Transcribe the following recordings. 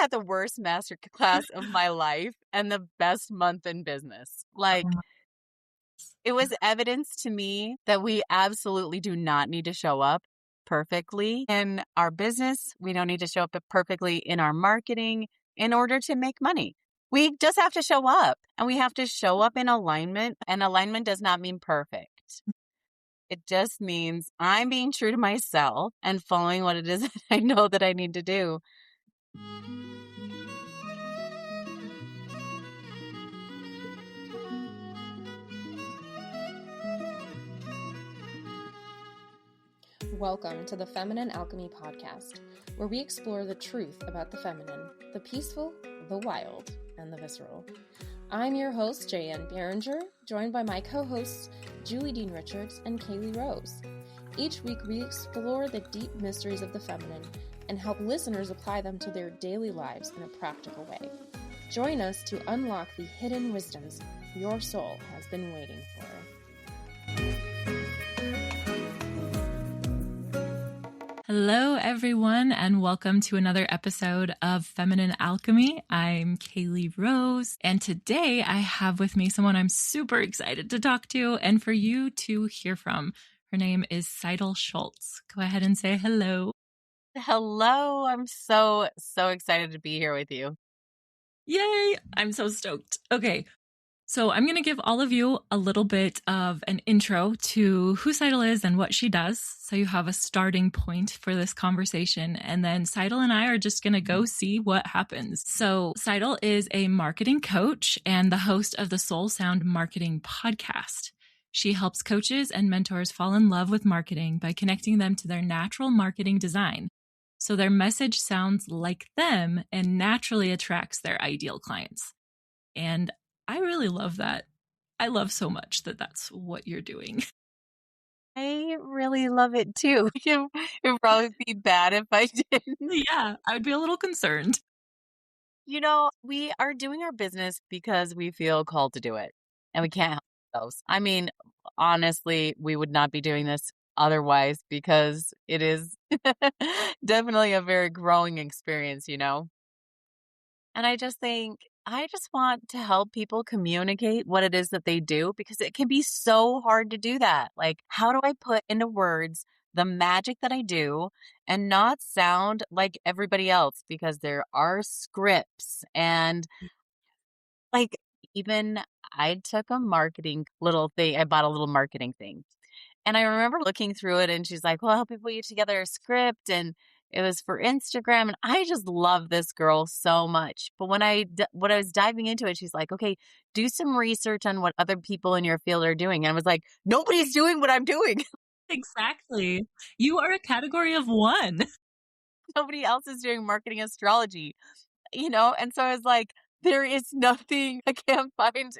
had the worst master class of my life and the best month in business. Like, it was evidence to me that we absolutely do not need to show up perfectly in our business. We don't need to show up perfectly in our marketing in order to make money. We just have to show up, and we have to show up in alignment. And alignment does not mean perfect. It just means I'm being true to myself and following what it is that I know that I need to do. Welcome to the Feminine Alchemy podcast, where we explore the truth about the feminine, the peaceful, the wild, and the visceral. I'm your host, J.N. Behringer, joined by my co-hosts, Julie Dean Richards and Kaylee Rose. Each week, we explore the deep mysteries of the feminine and help listeners apply them to their daily lives in a practical way. Join us to unlock the hidden wisdoms your soul has been waiting for. Hello, everyone, and welcome to another episode of Feminine Alchemy. I'm Kaylee Rose, and today I have with me someone I'm super excited to talk to and for you to hear from. Her name is Cytel Schults. Go ahead and say hello. Hello. I'm so excited to be here with you. Yay! I'm so stoked. Okay. So I'm going to give all of you a little bit of an intro to who Seidel is and what she does, so you have a starting point for this conversation. And then Seidel and I are just going to go see what happens. So Seidel is a marketing coach and the host of the Soul Sound Marketing podcast. She helps coaches and mentors fall in love with marketing by connecting them to their natural marketing design, so their message sounds like them and naturally attracts their ideal clients. And I really love that. I love so much that that's what you're doing. I really love it too. It would probably be bad if I didn't. Yeah, I would be a little concerned. You know, we are doing our business because we feel called to do it, and we can't help ourselves. I mean, honestly, we would not be doing this otherwise, because it is definitely a very growing experience, you know? And I just think I just want to help people communicate what it is that they do, because it can be so hard to do that. Like, how do I put into words the magic that I do and not sound like everybody else? Because there are scripts, and like, even I took a marketing little thing. I bought a little marketing thing. And I remember looking through it, and she's like, well, I'll help you put you together a script. And it was for Instagram. And I just love this girl so much. But when I was diving into it, she's like, okay, do some research on what other people in your field are doing. And I was like, nobody's doing what I'm doing. Exactly. You are a category of one. Nobody else is doing marketing astrology, you know? And so I was like, there is nothing, I can't find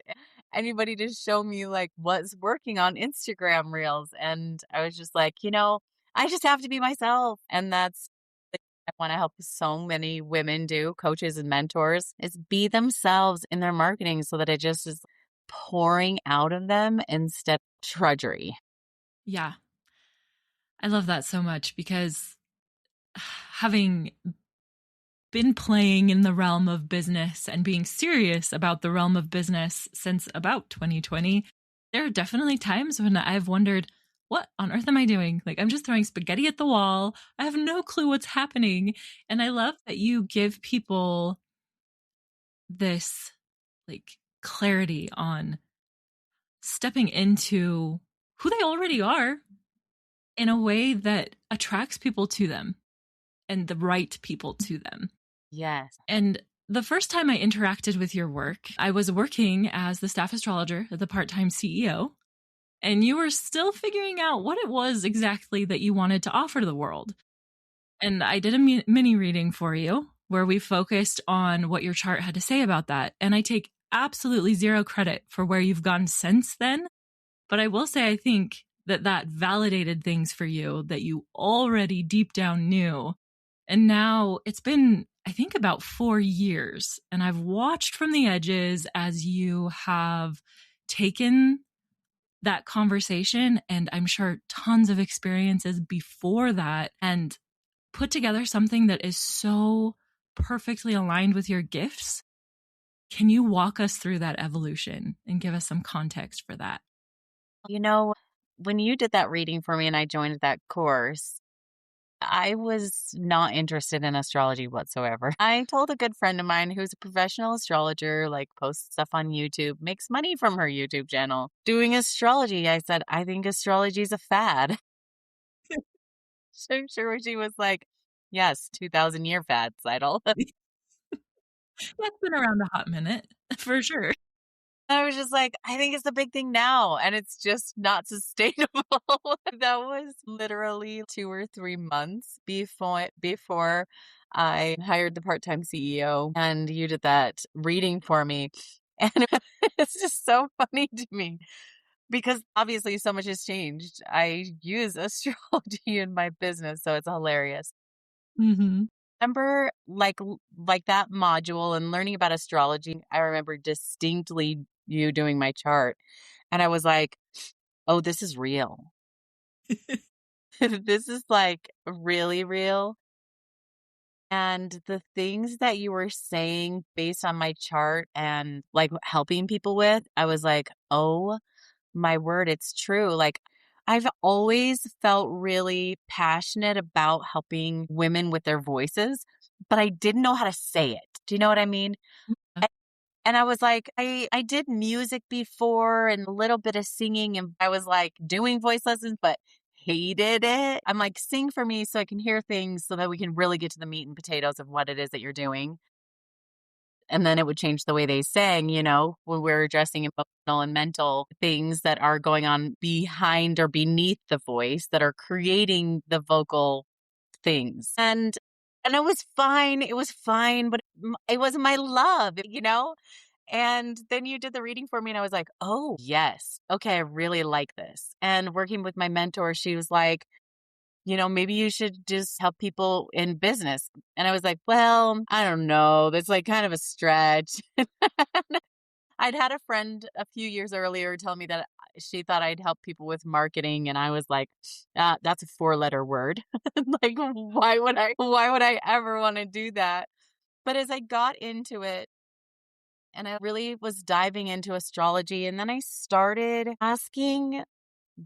anybody to show me like what's working on Instagram reels. And I was just like, you know, I just have to be myself. And that's what I want to help so many women do, coaches and mentors, is be themselves in their marketing, so that it just is pouring out of them instead of drudgery. Yeah. I love that so much, because having been playing in the realm of business and being serious about the realm of business since about 2020, there are definitely times when I've wondered, what on earth am I doing? Like, I'm just throwing spaghetti at the wall. I have no clue what's happening. And I love that you give people this like clarity on stepping into who they already are in a way that attracts people to them and the right people to them. Yes. And the first time I interacted with your work, I was working as the staff astrologer at the part-time CEO, and you were still figuring out what it was exactly that you wanted to offer to the world. And I did a mini reading for you where we focused on what your chart had to say about that. And I take absolutely zero credit for where you've gone since then. But I will say, I think that validated things for you that you already deep down knew. And now it's been, I think, about 4 years. And I've watched from the edges as you have taken that conversation, and I'm sure tons of experiences before that, and put together something that is so perfectly aligned with your gifts. Can you walk us through that evolution and give us some context for that? When you did that reading for me and I joined that course, I was not interested in astrology whatsoever. I told a good friend of mine who's a professional astrologer, like posts stuff on YouTube, makes money from her YouTube channel doing astrology. I said, I think astrology is a fad. So I'm sure she was like, yes, 2000-year fad, Seidel. That's been around a hot minute, for sure. I was just like, I think it's the big thing now, and it's just not sustainable. That was literally 2 or 3 months before I hired the part-time CEO, and you did that reading for me. And it's just so funny to me because obviously so much has changed. I use astrology in my business, so it's hilarious. Mm-hmm. Remember like that module and learning about astrology, I remember distinctly you doing my chart. And I was like, oh, this is real. This is like really real. And the things that you were saying based on my chart and like helping people with, I was like, oh my word, it's true. Like, I've always felt really passionate about helping women with their voices, but I didn't know how to say it. Do you know what I mean? And I was like, I did music before and a little bit of singing, and I was like doing voice lessons, but hated it. I'm like, sing for me so I can hear things so that we can really get to the meat and potatoes of what it is that you're doing. And then it would change the way they sang, when we're addressing emotional and mental things that are going on behind or beneath the voice that are creating the vocal things. And it was fine. It was fine, but it wasn't my love. And then you did the reading for me and I was like, oh, yes. Okay, I really like this. And working with my mentor, she was like, maybe you should just help people in business. And I was like, well, I don't know. That's like kind of a stretch. I'd had a friend a few years earlier tell me that she thought I'd help people with marketing. And I was like, that's a 4-letter word. Like, why would I ever want to do that? But as I got into it, and I really was diving into astrology, and then I started asking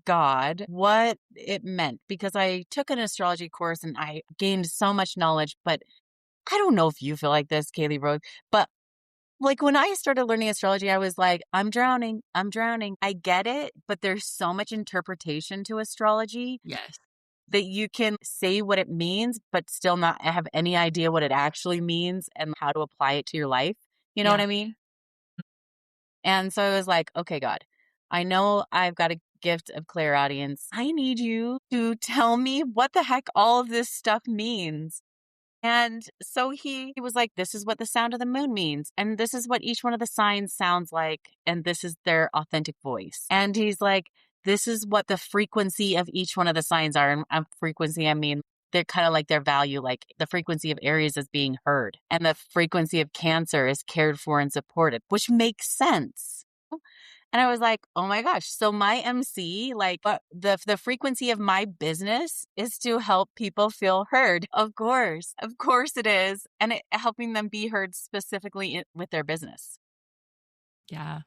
God what it meant because I took an astrology course and I gained so much knowledge. But I don't know if you feel like this, Kaylee Rose, but like when I started learning astrology, I was like, I'm drowning. I'm drowning. I get it, but there's so much interpretation to astrology Yes. that you can say what it means, but still not have any idea what it actually means and how to apply it to your life. You know what Yeah. I mean? And so I was like, okay, God, I know I've got a gift of clairaudience. I need you to tell me what the heck all of this stuff means. And so he was like, this is what the sound of the moon means. And this is what each one of the signs sounds like. And this is their authentic voice. And he's like, this is what the frequency of each one of the signs are. And frequency, I mean, they're kind of like their value, like the frequency of Aries is being heard and the frequency of Cancer is cared for and supported, which makes sense. And I was like, oh my gosh. So my MC, like the frequency of my business is to help people feel heard. Of course it is. And helping them be heard specifically with their business. Yeah.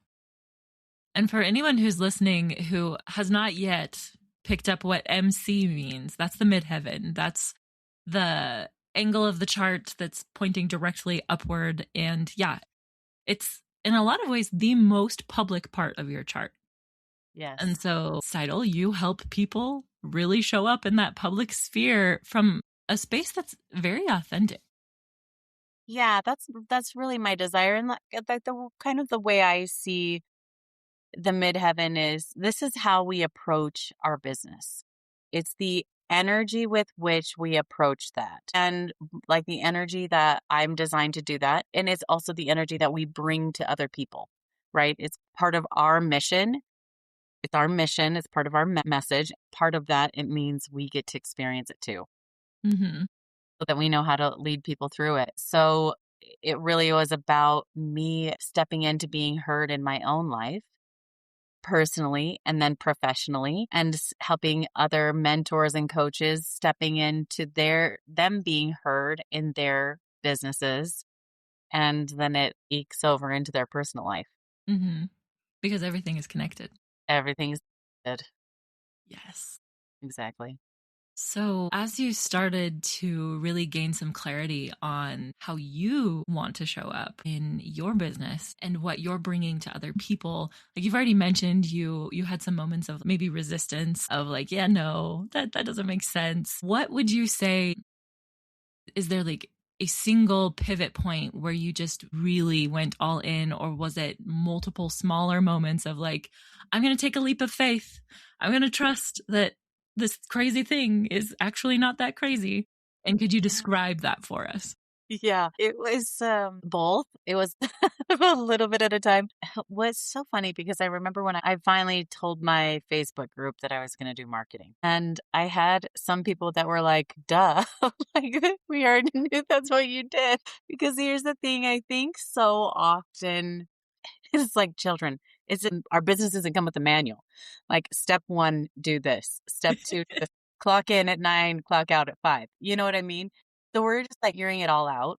And for anyone who's listening who has not yet picked up what MC means, that's the midheaven. That's the angle of the chart that's pointing directly upward. And yeah, it's in a lot of ways the most public part of your chart. Yes. And so, Seidel, you help people really show up in that public sphere from a space that's very authentic. Yeah, that's really my desire. And the kind of the way I see the midheaven is this is how we approach our business. It's the energy with which we approach that. And like the energy that I'm designed to do that. And it's also the energy that we bring to other people, right? It's part of our mission. It's our mission. It's part of our message. Part of that, it means we get to experience it too. Mm-hmm. So that we know how to lead people through it. So it really was about me stepping into being heard in my own life, personally and then professionally, and helping other mentors and coaches stepping into them being heard in their businesses, and then it ekes over into their personal life. Mm-hmm. Because everything is connected. Everything's good. Yes. Exactly. So, as you started to really gain some clarity on how you want to show up in your business and what you're bringing to other people, like you've already mentioned, you had some moments of maybe resistance of like, yeah, no, that doesn't make sense. What would you say? Is there like a single pivot point where you just really went all in, or was it multiple smaller moments of like, I'm going to take a leap of faith. I'm going to trust that this crazy thing is actually not that crazy. And could you describe that for us? Yeah, it was both. It was a little bit at a time. It was so funny because I remember when I finally told my Facebook group that I was going to do marketing. And I had some people that were like, duh, like we already knew that's what you did. Because here's the thing, I think so often it's like children. Our business doesn't come with a manual. Like step 1, do this. Step 2, do this. Clock in at 9, clock out at 5. You know what I mean? So we're just like figuring it all out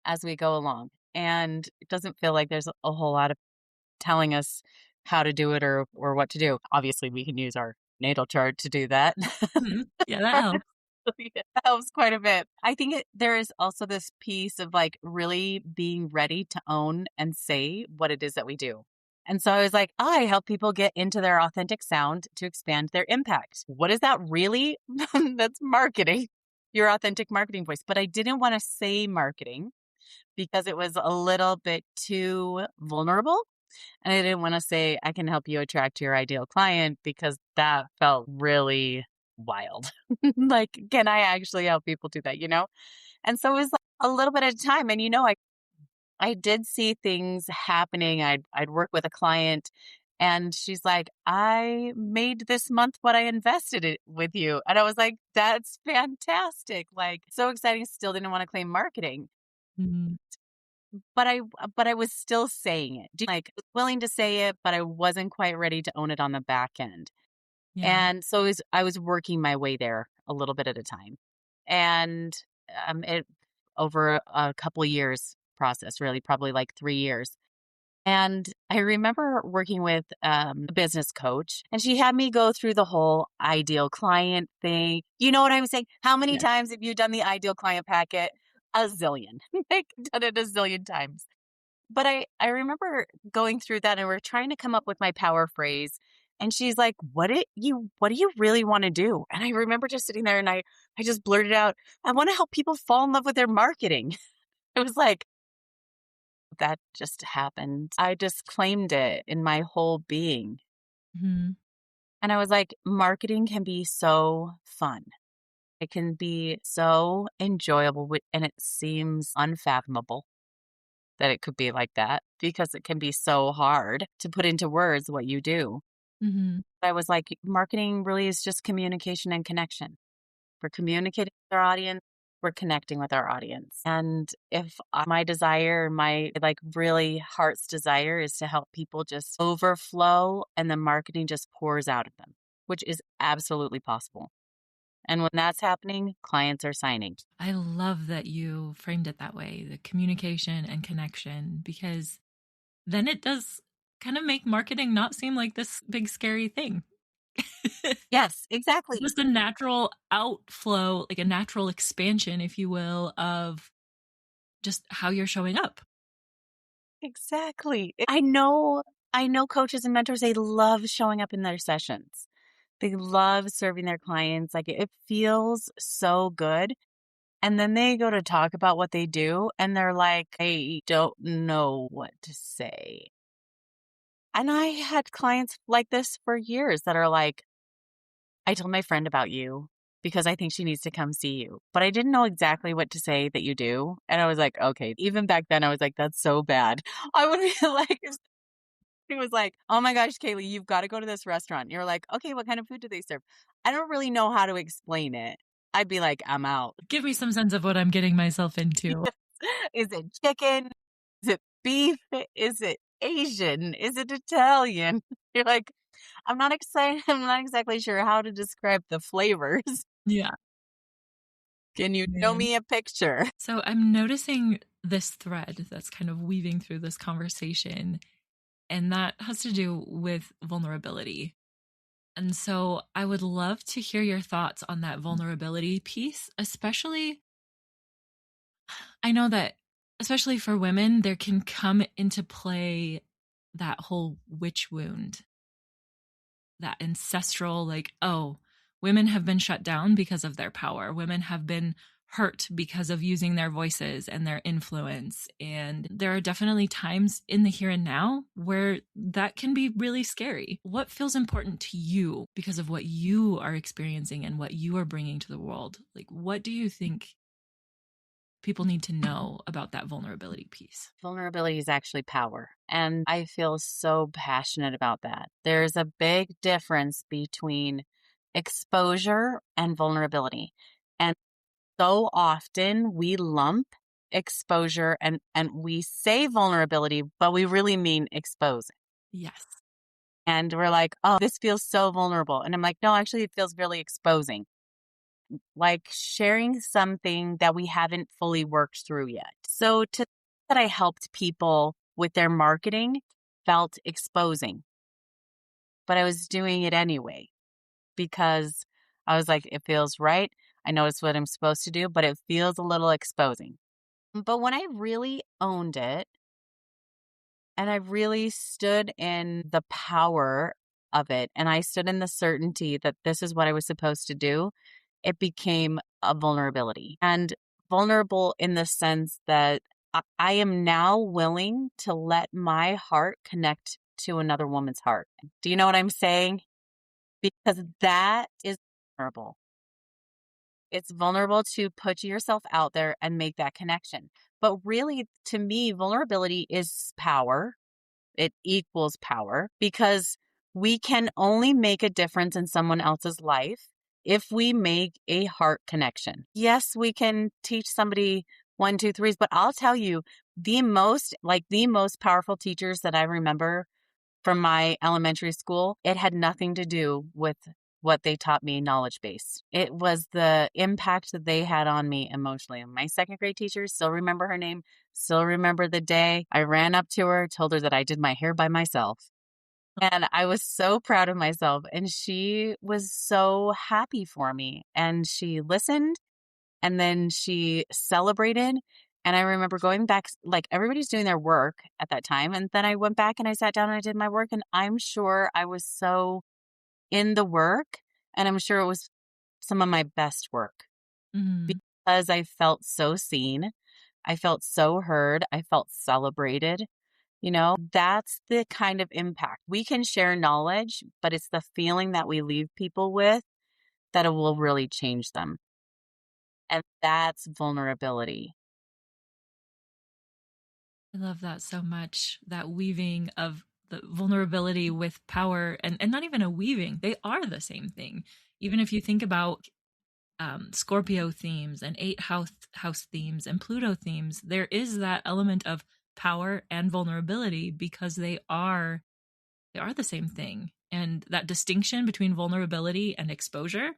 as we go along. And it doesn't feel like there's a whole lot of telling us how to do it or what to do. Obviously, we can use our natal chart to do that. Yeah, that helps. It helps quite a bit. I think there is also this piece of like really being ready to own and say what it is that we do. And so I was like, I help people get into their authentic sound to expand their impact. What is that really? That's marketing, your authentic marketing voice. But I didn't want to say marketing because it was a little bit too vulnerable. And I didn't want to say, I can help you attract your ideal client because that felt really wild. Like, can I actually help people do that, And so it was like a little bit at a time. And, I did see things happening. I'd work with a client and she's like, I made this month what I invested it with you. And I was like, that's fantastic. Like, so exciting. Still didn't want to claim marketing. Mhm. But I was still saying it. Like willing to say it, but I wasn't quite ready to own it on the back end. Yeah. And so I was working my way there a little bit at a time. And it over a couple of years process, really, probably like 3 years. And I remember working with a business coach, and she had me go through the whole ideal client thing. You know what I'm saying? How many Yeah. times have you done the ideal client packet? A zillion. Like, done it a zillion times. But I remember going through that and we're trying to come up with my power phrase. And she's like, what do you really want to do? And I remember just sitting there and I just blurted out, I want to help people fall in love with their marketing. It was like, that just happened. I just claimed it in my whole being. Mhm. And I was like, marketing can be so fun. It can be so enjoyable and it seems unfathomable that it could be like that because it can be so hard to put into words what you do. Mhm. I was like, marketing really is just communication and connection. We're communicating with our audience, we're connecting with our audience. And if my desire, my like really heart's desire is to help people just overflow and the marketing just pours out of them, which is absolutely possible. And when that's happening, clients are signing. I love that you framed it that way, the communication and connection, because then it does kind of make marketing not seem like this big scary thing. Yes, exactly. Just a natural outflow, like a natural expansion, if you will, of just how you're showing up. Exactly. I know coaches and mentors, they love showing up in their sessions. They love serving their clients. Like it feels so good. And then they go to talk about what they do and they're like, I don't know what to say. And I had clients like this for years that are like, I told my friend about you because I think she needs to come see you. But I didn't know exactly what to say that you do. And I was like, okay, even back then I was like, that's so bad. I would be like, he was like, oh my gosh, Kaylee, you've got to go to this restaurant. You're like, okay, what kind of food do they serve? I don't really know how to explain it. I'd be like, I'm out. Give me some sense of what I'm getting myself into. Is it chicken? Is it beef? Is it Asian? Is it Italian? You're like, I'm not excited. I'm not exactly sure how to describe the flavors. Yeah. Can you show me a picture? So I'm noticing this thread that's kind of weaving through this conversation, and that has to do with vulnerability. And so I would love to hear your thoughts on that vulnerability piece, especially I know that especially for women, there can come into play that whole witch wound, that ancestral, like, oh, women have been shut down because of their power. Women have been hurt because of using their voices and their influence. And there are definitely times in the here and now where that can be really scary. What feels important to you because of what you are experiencing and what you are bringing to the world? Like, what do you think people need to know about that vulnerability piece? Vulnerability is actually power. And I feel so passionate about that. There's a big difference between exposure and vulnerability. And so often we lump exposure and we say vulnerability, but we really mean expose. Yes. And we're like, oh, this feels so vulnerable. And I'm like, no, actually, it feels really exposing. Like sharing something that we haven't fully worked through yet. So to that I helped people with their marketing felt exposing, but I was doing it anyway because I was like, it feels right. I know it's what I'm supposed to do, but it feels a little exposing. But when I really owned it and I really stood in the power of it and I stood in the certainty that this is what I was supposed to do, it became a vulnerability. And vulnerable in the sense that I am now willing to let my heart connect to another woman's heart. Do you know what I'm saying? Because that is vulnerable. It's vulnerable to put yourself out there and make that connection. But really, to me, vulnerability is power. It equals power because we can only make a difference in someone else's life if we make a heart connection. Yes, we can teach somebody 1, 2, 3s, but I'll tell you the most powerful teachers that I remember from my elementary school, it had nothing to do with what they taught me knowledge base. It was the impact that they had on me emotionally. And my second grade teacher, still remember her name, still remember the day I ran up to her, told her that I did my hair by myself. And I was so proud of myself. And she was so happy for me. And she listened and then she celebrated. And I remember going back, like everybody's doing their work at that time. And then I went back and I sat down and I did my work. And I'm sure I was so in the work. And I'm sure it was some of my best work because I felt so seen. I felt so heard. I felt celebrated. You know, that's the kind of impact. We can share knowledge, but it's the feeling that we leave people with that it will really change them. And that's vulnerability. I love that so much, that weaving of the vulnerability with power, and not even a weaving, they are the same thing. Even if you think about Scorpio themes and house themes and Pluto themes, there is that element of power and vulnerability because they are the same thing. And that distinction between vulnerability and exposure,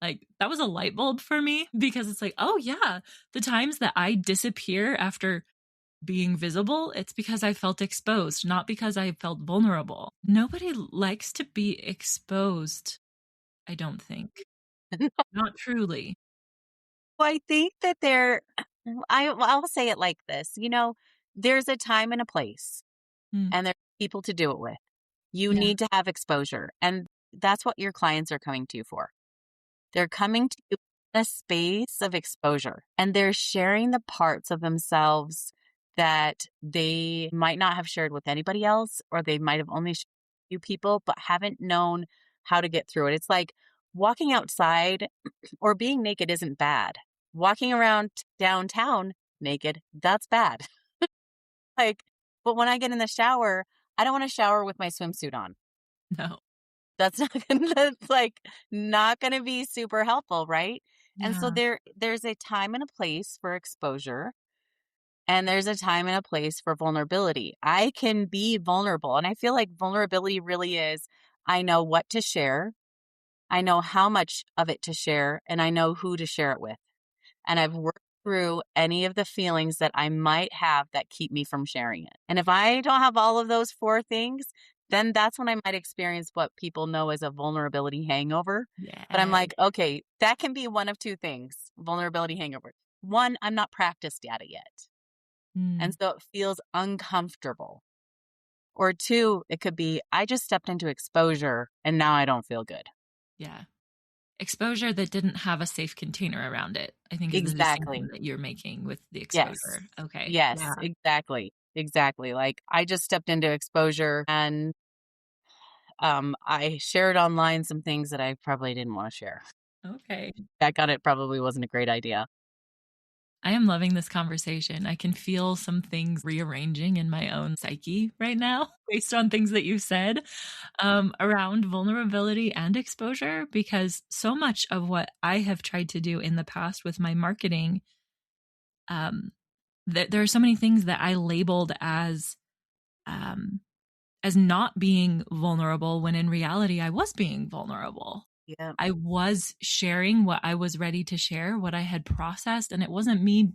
like that was a light bulb for me because it's like, oh yeah, the times that I disappear after being visible, it's because I felt exposed, not because I felt vulnerable. Nobody likes to be exposed, I don't think. Not truly. Well, I think that I'll say it like this, there's a time and a place Mm. and there's people to do it with. You Yeah. need to have exposure. And that's what your clients are coming to you for. They're coming to you in a space of exposure and they're sharing the parts of themselves that they might not have shared with anybody else, or they might have only shared with a few people, but haven't known how to get through it. It's like walking outside or being naked isn't bad. Walking around downtown naked, that's bad. But when I get in the shower, I don't want to shower with my swimsuit on. No. That's not going to be super helpful, right? Yeah. And so there's a time and a place for exposure, and there's a time and a place for vulnerability. I can be vulnerable, and I feel like vulnerability really is, I know what to share, I know how much of it to share, and I know who to share it with. and I've worked through any of the feelings that I might have that keep me from sharing it. And if I don't have all of those four things, then that's when I might experience what people know as a vulnerability hangover. But I'm Yeah. like, okay, that can be one of two things, vulnerability hangover. One, I'm not practiced at it yet. And Mm, so it feels uncomfortable. Or two, it could be, I just stepped into exposure and now I don't feel good. yeah. Exposure that didn't have a safe container around it, I think is the distinction Exactly. that you're making with the Yes. exposure. Okay. Yes, Yeah. exactly. Exactly. Like I just stepped into exposure and I shared online some things that I probably didn't want to share. Okay. Back on it probably wasn't a great idea. I am loving this conversation. I can feel some things rearranging in my own psyche right now based on things that you said around vulnerability and exposure, because so much of what I have tried to do in the past with my marketing, um, there are so many things that I labeled um, as not being vulnerable when in reality I was being vulnerable. Yeah. I was sharing what I was ready to share, what I had processed, and it wasn't me.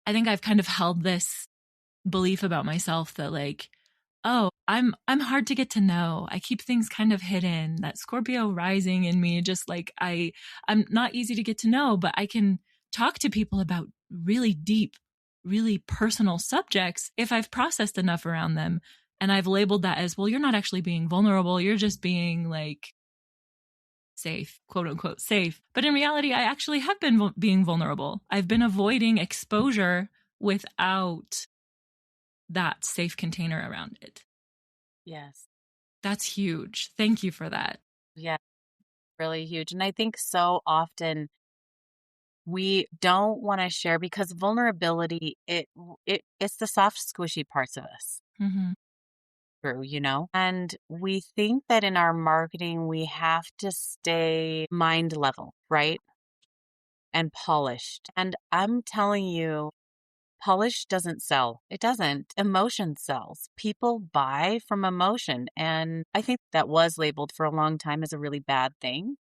I think I've kind of held this belief about myself that like, oh, I'm hard to get to know. I keep things kind of hidden. That Scorpio rising in me, just like I'm not easy to get to know, but I can talk to people about really deep, really personal subjects if I've processed enough around them. And I've labeled that as, well, you're not actually being vulnerable. You're just being like safe, quote unquote safe. But in reality, I actually have been being vulnerable. I've been avoiding exposure without that safe container around it. Yes. That's huge. Thank you for that. Yeah. Really huge. And I think so often we don't want to share because vulnerability, it's the soft, squishy parts of us. Mm-hmm. True, and we think that in our marketing, we have to stay mind level, right? And polished. And I'm telling you, polish doesn't sell. It doesn't. Emotion sells. People buy from emotion. And I think that was labeled for a long time as a really bad thing.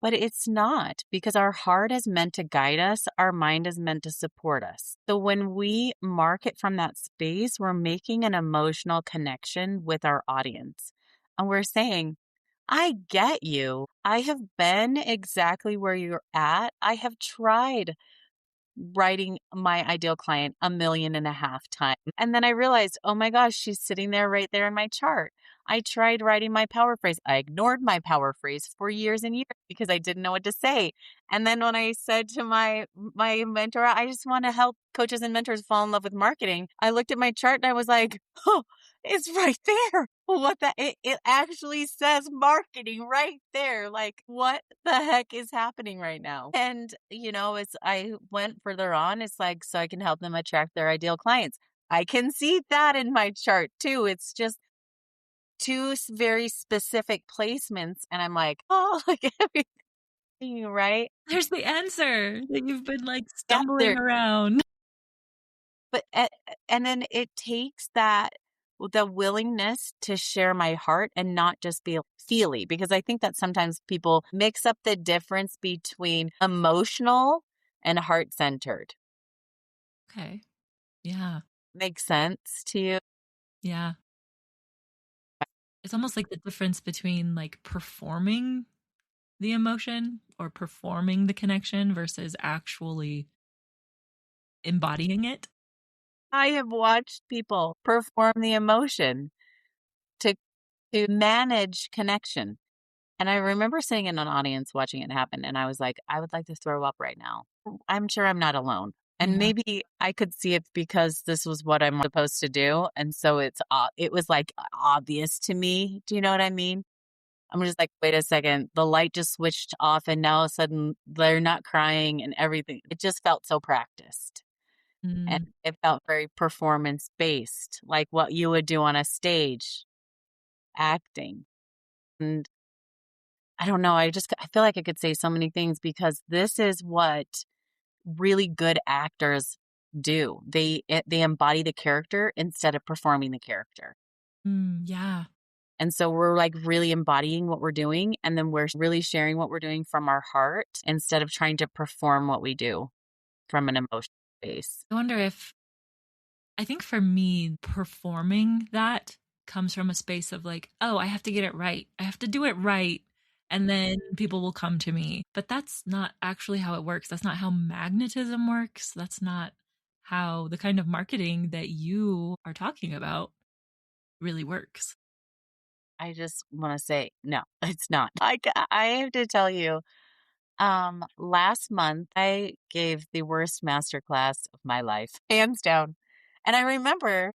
But it's not, because our heart is meant to guide us. Our mind is meant to support us. So when we market from that space, we're making an emotional connection with our audience. And we're saying, I get you. I have been exactly where you're at. I have tried writing my ideal client 1.5 million times. And then I realized, oh my gosh, she's sitting there right there in my chart. I tried writing my power phrase. I ignored my power phrase for years and years because I didn't know what to say. And then when I said to my mentor, I just want to help coaches and mentors fall in love with marketing. I looked at my chart and I was like, oh, it's right there. It actually says marketing right there. Like, what the heck is happening right now? And, as I went further on, it's like, so I can help them attract their ideal clients. I can see that in my chart too. It's just two very specific placements. And I'm like, oh, like everything, right? There's the answer that you've been like Yeah, stumbling there. around. But and then it takes the willingness to share my heart and not just be feely, because I think that sometimes people mix up the difference between emotional and heart centered. Okay. Yeah. Makes sense to you? Yeah. It's almost like the difference between like performing the emotion or performing the connection versus actually embodying it. I have watched people perform the emotion to manage connection. And I remember sitting in an audience watching it happen, and I was like, I would like to throw up right now. I'm sure I'm not alone. And Yeah. maybe I could see it because this was what I'm supposed to do. And so it was like obvious to me. Do you know what I mean? I'm just like, wait a second. The light just switched off and now all of a sudden they're not crying and everything. It just felt so practiced. And Mm, it felt very performance based, like what you would do on a stage, acting. And I don't know. I feel like I could say so many things because this is what really good actors do. They embody the character instead of performing the character. yeah. And so we're like really embodying what we're doing. And then we're really sharing what we're doing from our heart instead of trying to perform what we do from an emotional base. I wonder if, I think for me, performing that comes from a space of like, oh, I have to get it right. I have to do it right. And then people will come to me. But that's not actually how it works. That's not how magnetism works. That's not how the kind of marketing that you are talking about really works. I just want to say, no, it's not. I have to tell you, last month I gave the worst masterclass of my life, hands down. And I remember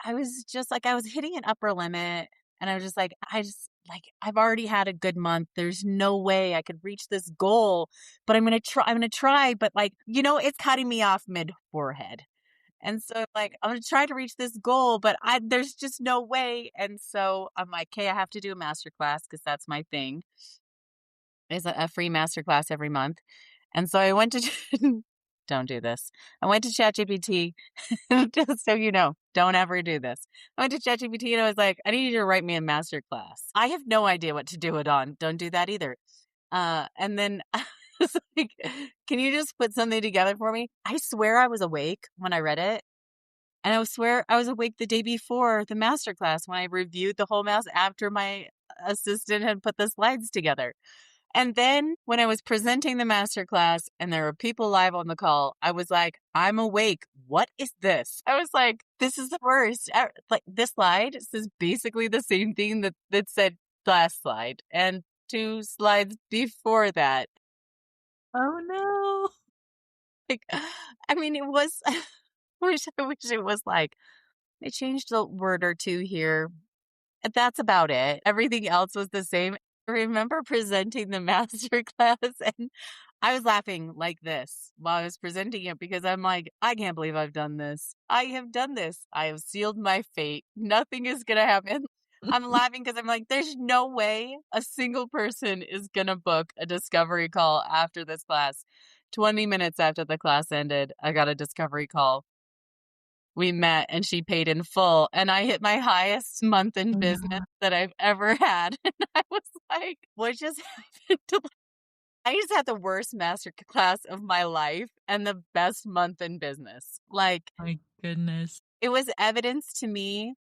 I was just like, I was hitting an upper limit and I was just like, I've already had a good month. There's no way I could reach this goal, but I'm going to try. But like, it's cutting me off mid forehead. And so like, I'm going to try to reach this goal, but there's just no way. And so I'm like, okay, I have to do a master class because that's my thing. It's a free master class every month. And so I went to, don't do this. I went to ChatGPT, just so you know, don't ever do this. I went to ChatGPT and I was like, I need you to write me a master class. I have no idea what to do it on. Don't do that either. And then I was like, can you just put something together for me? I swear I was awake when I read it. And I swear I was awake the day before the master class when I reviewed the whole master after my assistant had put the slides together. And then when I was presenting the masterclass and there were people live on the call, I was like, I'm awake. What is this? I was like, this is the worst. Like this slide says basically the same thing that said last slide and 2 slides before that. Oh no. Like, I mean, it was, I wish it was like, they changed a word or 2 here. That's about it. Everything else was the same. I remember presenting the master class and I was laughing like this while I was presenting it because I'm like, I can't believe I've done this. I have done this. I have sealed my fate. Nothing is going to happen. I'm laughing because I'm like, there's no way a single person is going to book a discovery call after this class. 20 minutes after the class ended, I got a discovery call. We met and she paid in full and I hit my highest month in business that I've ever had. And I was like, what just happened? I just had the worst master class of my life and the best month in business. Like, My goodness. it was evidence to me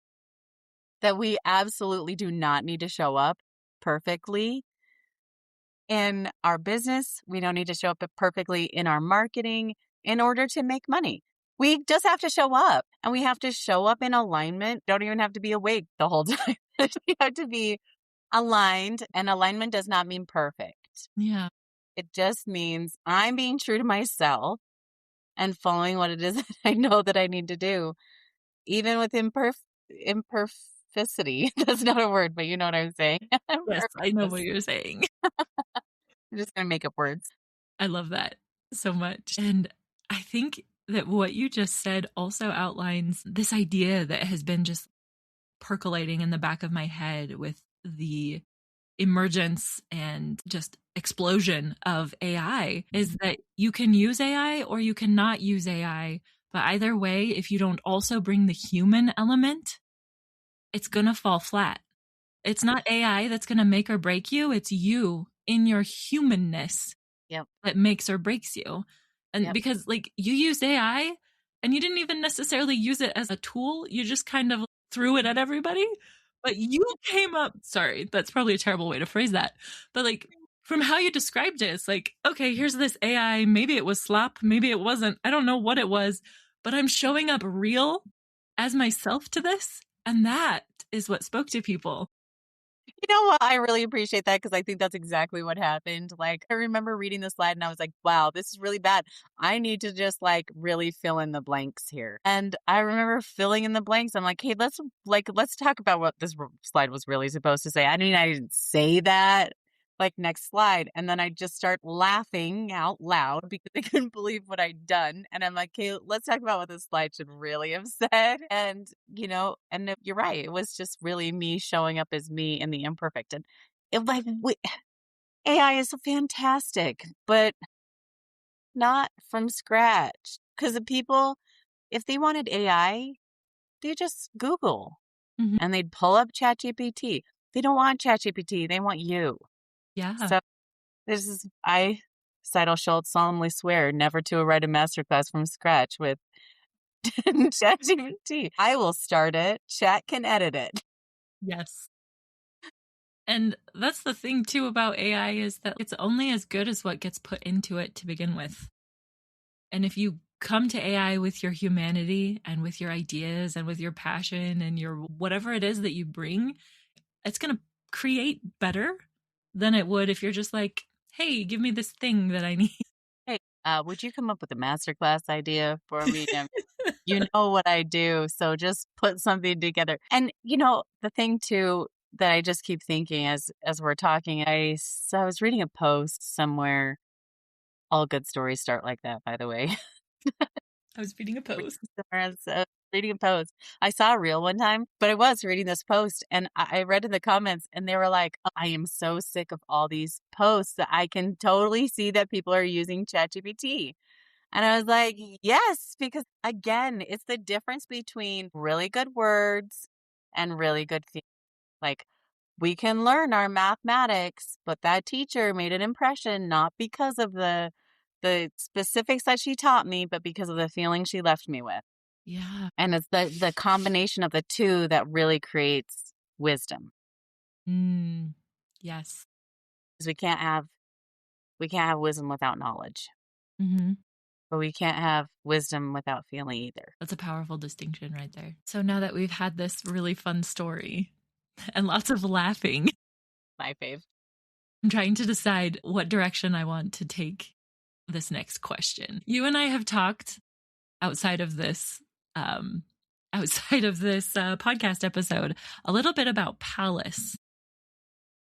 that we absolutely do not need to show up perfectly in our business. We don't need to show up perfectly in our marketing in order to make money. We just have to show up and we have to show up in alignment. Don't even have to be awake the whole time. We have to be aligned, and alignment does not mean perfect. Yeah. It just means I'm being true to myself and following what it is that I know that I need to do, even with imperfecity. That's not a word, but you know what I'm saying. Yes, I know what you're saying. I'm just going to make up words. I love that so much. And I think that what you just said also outlines this idea that has been just percolating in the back of my head with the emergence and just explosion of AI is that you can use AI or you cannot use AI. But either way, if you don't also bring the human element, it's going to fall flat. It's not AI that's going to make or break you. It's you in your humanness that makes or breaks you. And because like you used AI and you didn't even necessarily use it as a tool, you just kind of threw it at everybody. But you came up, sorry, that's probably a terrible way to phrase that. But like from how you described it, it's like, okay, here's this AI. Maybe it was slop. Maybe it wasn't. I don't know what it was, but I'm showing up real as myself to this. And that is what spoke to people. You know what? I really appreciate that because I think that's exactly what happened. Like, I remember reading the slide and I was like, wow, this is really bad. I need to just like really fill in the blanks here. And I remember filling in the blanks. I'm like, hey, let's talk about what this slide was really supposed to say. I mean, I didn't say that. Like, next slide. And then I just start laughing out loud because I couldn't believe what I'd done. And I'm like, okay, let's talk about what this slide should really have said. And, you're right. It was just really me showing up as me in the imperfect. And AI is fantastic, but not from scratch. Because the people, if they wanted AI, they just Google and they'd pull up ChatGPT. They don't want ChatGPT. They want you. Yeah. So Seidel Schultz, solemnly swear never to write a masterclass from scratch with ChatGPT. I will start it. Chat can edit it. Yes. And that's the thing too about AI is that it's only as good as what gets put into it to begin with. And if you come to AI with your humanity and with your ideas and with your passion and your whatever it is that you bring, it's going to create better than it would if you're just like, hey, give me this thing that I need. Hey, would you come up with a masterclass idea for me? You know what I do, so just put something together. And the thing too that I just keep thinking as we're talking, so I was reading a post somewhere. All good stories start like that, by the way. I was reading a post. Reading a post. I saw a reel one time, but I was reading this post and I read in the comments and they were like, I am so sick of all these posts that I can totally see that people are using ChatGPT. And I was like, yes, because again, it's the difference between really good words and really good feelings. Like, we can learn our mathematics, but that teacher made an impression not because of the specifics that she taught me, but because of the feeling she left me with. Yeah. And it's the combination of the two that really creates wisdom. Yes. Because we can't have wisdom without knowledge. Mm-hmm. But we can't have wisdom without feeling either. That's a powerful distinction right there. So now that we've had this really fun story and lots of laughing, My fave. I'm trying to decide what direction I want to take this next question. You and I have talked outside of this podcast episode a little bit about Pallas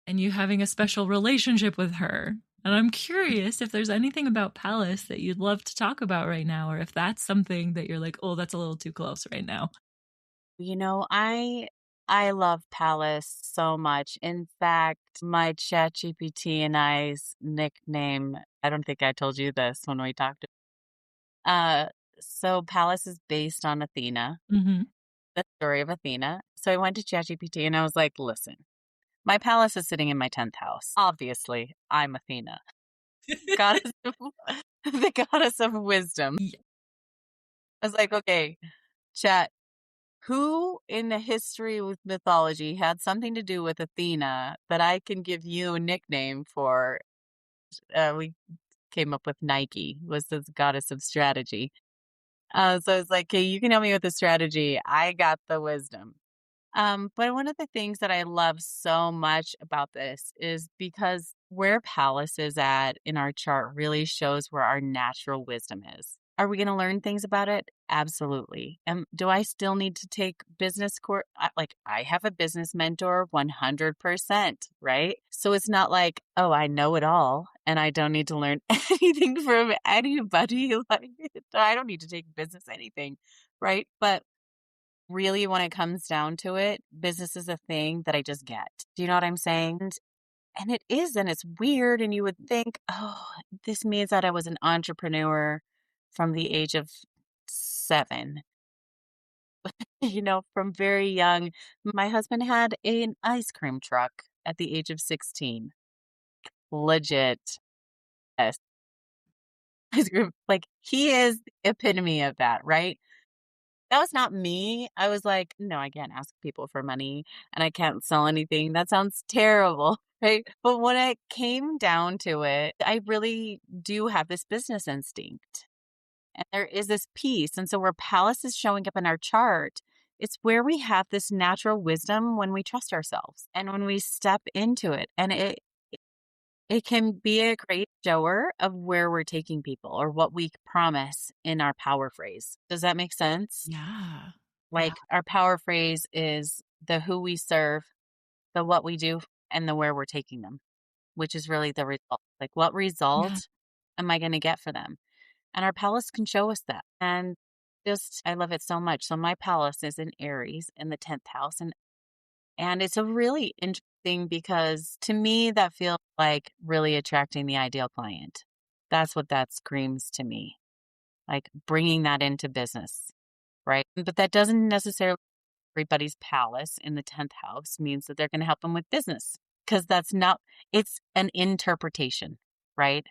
and you having a special relationship with her. And I'm curious if there's anything about Pallas that you'd love to talk about right now, or if that's something that you're like, oh, that's a little too close right now. I love Pallas so much. In fact, my ChatGPT and I's nickname, I don't think I told you this when we talked. So Pallas is based on Athena, Mm-hmm. the story of Athena. So I went to ChatGPT and I was like, listen, my Pallas is sitting in my 10th house. Obviously, I'm Athena, goddess the goddess of wisdom. Yeah. I was like, okay, chat, who in the history with mythology had something to do with Athena that I can give you a nickname for? We came up with Nike, was the goddess of strategy. So it's like, okay, you can help me with the strategy. I got the wisdom. But one of the things that I love so much about this is because where Pallas is at in our chart really shows where our natural wisdom is. Are we going to learn things about it? Absolutely. Do I still need to take business course? Like, I have a business mentor 100%, right? So it's not like, oh, I know it all and I don't need to learn anything from anybody. Like, I don't need to take business anything, right? But really, when it comes down to it, business is a thing that I just get. Do you know what I'm saying? And it is, and it's weird. And you would think, oh, this means that I was an entrepreneur from the age of 7. From very young. My husband had an ice cream truck at the age of 16. Legit. Yes. Ice cream. Like, he is the epitome of that, right? That was not me. I was like, no, I can't ask people for money and I can't sell anything. That sounds terrible, right? But when it came down to it, I really do have this business instinct. And there is this piece. And so where Pallas is showing up in our chart, it's where we have this natural wisdom when we trust ourselves and when we step into it. And it can be a great shower of where we're taking people or what we promise in our power phrase. Does that make sense? Yeah. Like, our power phrase is the who we serve, the what we do, and the where we're taking them, which is really the result. Like, what Yeah. result am I going to get for them? And our Pallas can show us that. And I love it so much. So my Pallas is in Aries in the 10th house. And it's a really interesting because to me, that feels like really attracting the ideal client. That's what that screams to me, like bringing that into business, right? But that doesn't necessarily everybody's Pallas in the 10th house means that they're going to help them with business, because it's an interpretation, right?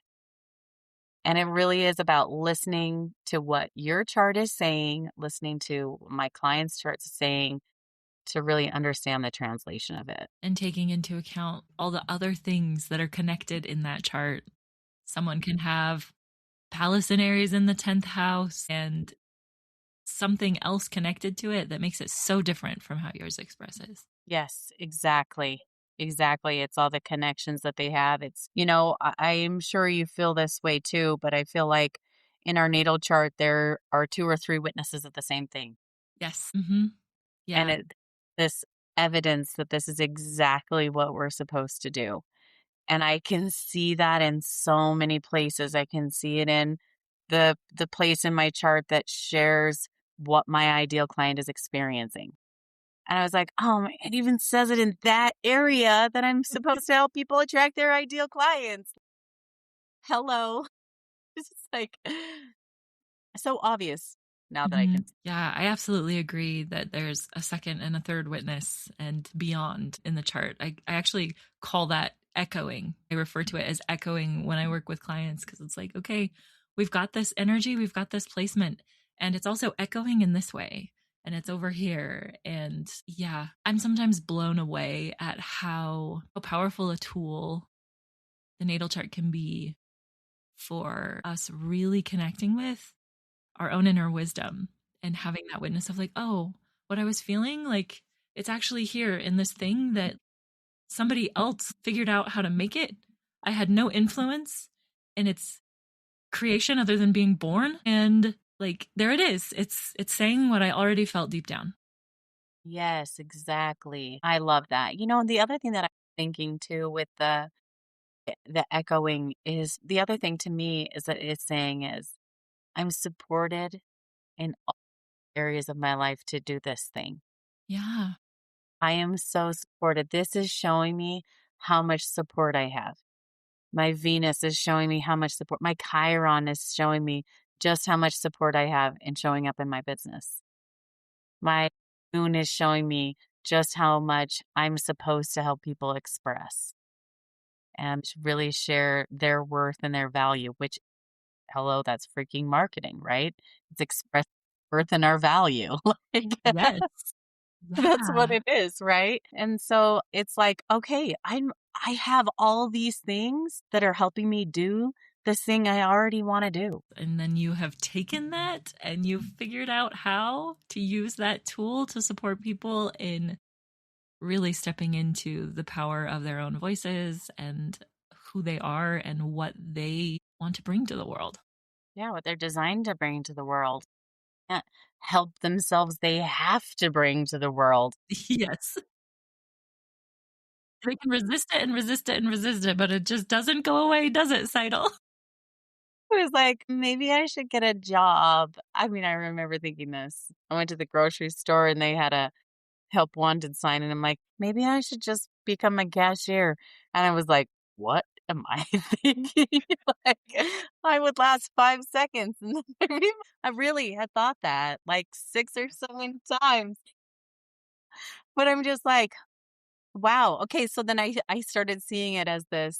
And it really is about listening to what your chart is saying, listening to my client's charts saying, to really understand the translation of it. And taking into account all the other things that are connected in that chart. Someone can have Pallas in Aries in the 10th house and something else connected to it that makes it so different from how yours expresses. Yes, exactly. Exactly. It's all the connections that they have. It's, I'm sure you feel this way too, but I feel like in our natal chart, there are 2 or 3 witnesses of the same thing. Yes. And Yeah. this evidence that this is exactly what we're supposed to do. And I can see that in so many places. I can see it in the place in my chart that shares what my ideal client is experiencing. And I was like, oh, it even says it in that area that I'm supposed to help people attract their ideal clients. Hello. It's just like so obvious now that I can. Yeah, I absolutely agree that there's a second and a third witness and beyond in the chart. I actually call that echoing. I refer to it as echoing when I work with clients because it's like, okay, we've got this energy, we've got this placement, and it's also echoing in this way. And it's over here. And yeah, I'm sometimes blown away at how powerful a tool the natal chart can be for us really connecting with our own inner wisdom and having that witness of like, oh, what I was feeling, like it's actually here in this thing that somebody else figured out how to make it. I had no influence in its creation other than being born. And like, there it is. It's saying what I already felt deep down. Yes, exactly. I love that. And the other thing that I'm thinking too with the echoing is the other thing to me is that it's saying is I'm supported in all areas of my life to do this thing. Yeah. I am so supported. This is showing me how much support I have. My Venus is showing me how much support. My Chiron is showing me just how much support I have in showing up in my business. My moon is showing me just how much I'm supposed to help people express and really share their worth and their value, which, hello, that's freaking marketing, right? It's express worth and our value. Like, Yes. that's what Yeah. it is, right? And so it's like, okay, I have all these things that are helping me do this thing I already want to do. And then you have taken that and you've figured out how to use that tool to support people in really stepping into the power of their own voices and who they are and what they want to bring to the world. Yeah, what they're designed to bring to the world. Can't help themselves, they have to bring to the world. Yes. They can resist it and resist it and resist it, but it just doesn't go away, does it, Seidel? I was like, maybe I should get a job. I mean, I remember thinking this. I went to the grocery store and they had a help wanted sign, and I'm like, maybe I should just become a cashier. And I was like, what am I thinking? Like, I would last 5 seconds. And I really had thought that like 6 or 7 times. But I'm just like, wow. Okay. So then I started seeing it as this.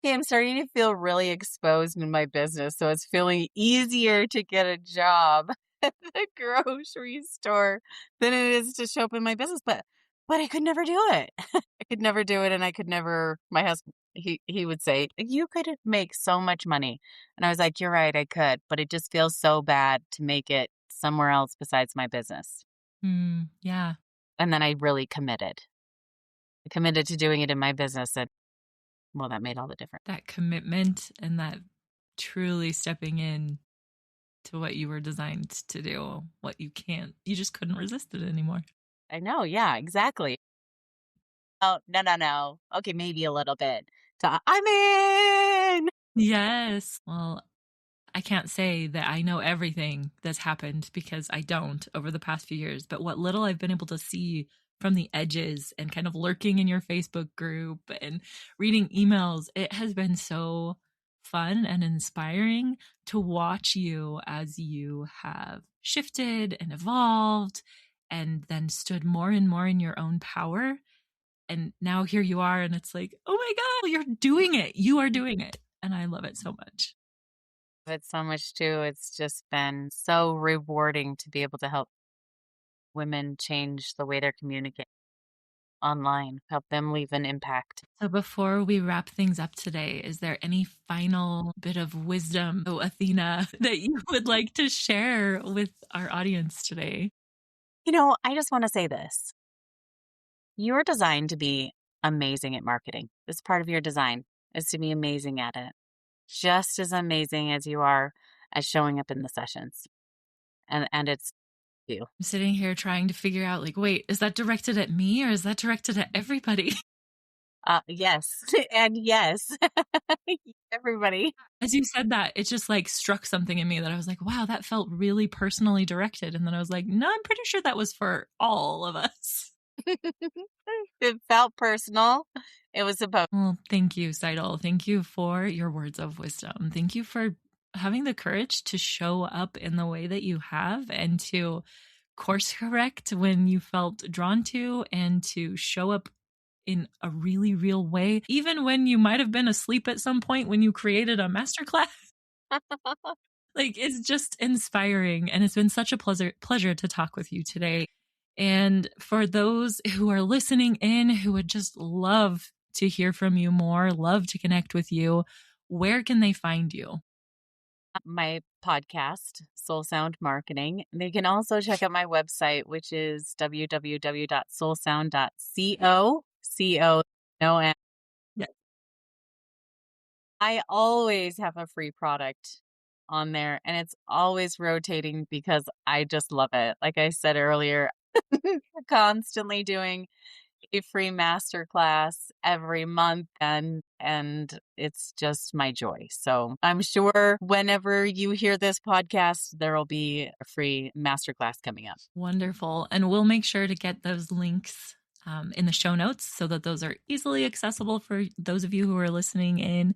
Okay, I'm starting to feel really exposed in my business. So it's feeling easier to get a job at the grocery store than it is to show up in my business. But I could never do it. I could never do it. And I could never, my husband, he would say, you could make so much money. And I was like, you're right, I could, but it just feels so bad to make it somewhere else besides my business. Yeah. And then I really committed. I committed to doing it in my business. And well, that made all the difference. That commitment and that truly stepping in to what you were designed to do, what you you just couldn't resist it anymore. I know. Yeah, exactly. Oh, no. Okay, maybe a little bit. I'm in. Yes. Well, I can't say that I know everything that's happened because I don't over the past few years, but what little I've been able to see from the edges and kind of lurking in your Facebook group and reading emails, it has been so fun and inspiring to watch you as you have shifted and evolved and then stood more and more in your own power. And now here you are, and it's like, oh my God, you're doing it. You are doing it. And I love it so much. It's so much too. It's just been so rewarding to be able to help women change the way they're communicating online, help them leave an impact. So before we wrap things up today, is there any final bit of wisdom, Athena, that you would like to share with our audience today? I just want to say this. You're designed to be amazing at marketing. This part of your design is to be amazing at it. Just as amazing as you are at showing up in the sessions. And it's you. I'm sitting here trying to figure out, like, wait, is that directed at me or is that directed at everybody? Yes. And yes. Everybody. As you said that, it just like struck something in me that I was like, wow, that felt really personally directed. And then I was like, no, I'm pretty sure that was for all of us. It felt personal. It was supposed. Well, thank you, Seidel. Thank you for your words of wisdom. Thank you for having the courage to show up in the way that you have and to course correct when you felt drawn to, and to show up in a really real way, even when you might have been asleep at some point when you created a masterclass. Like, it's just inspiring, and it's been such a pleasure to talk with you today. And for those who are listening in, who would just love to hear from you more, love to connect with you, where can they find you? My podcast, Soul Sound Marketing. They can also check out my website, which is www.soulsound.co. C-O. Yeah. I always have a free product on there, and it's always rotating because I just love it. Like I said earlier, constantly doing a free masterclass every month, and it's just my joy. So I'm sure whenever you hear this podcast, there will be a free masterclass coming up. Wonderful. And we'll make sure to get those links in the show notes so that those are easily accessible for those of you who are listening in.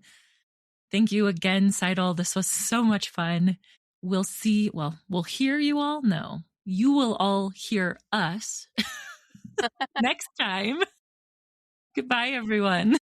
Thank you again, Seidel. This was so much fun. We'll hear you all. No, you will all hear us next time. Goodbye, everyone.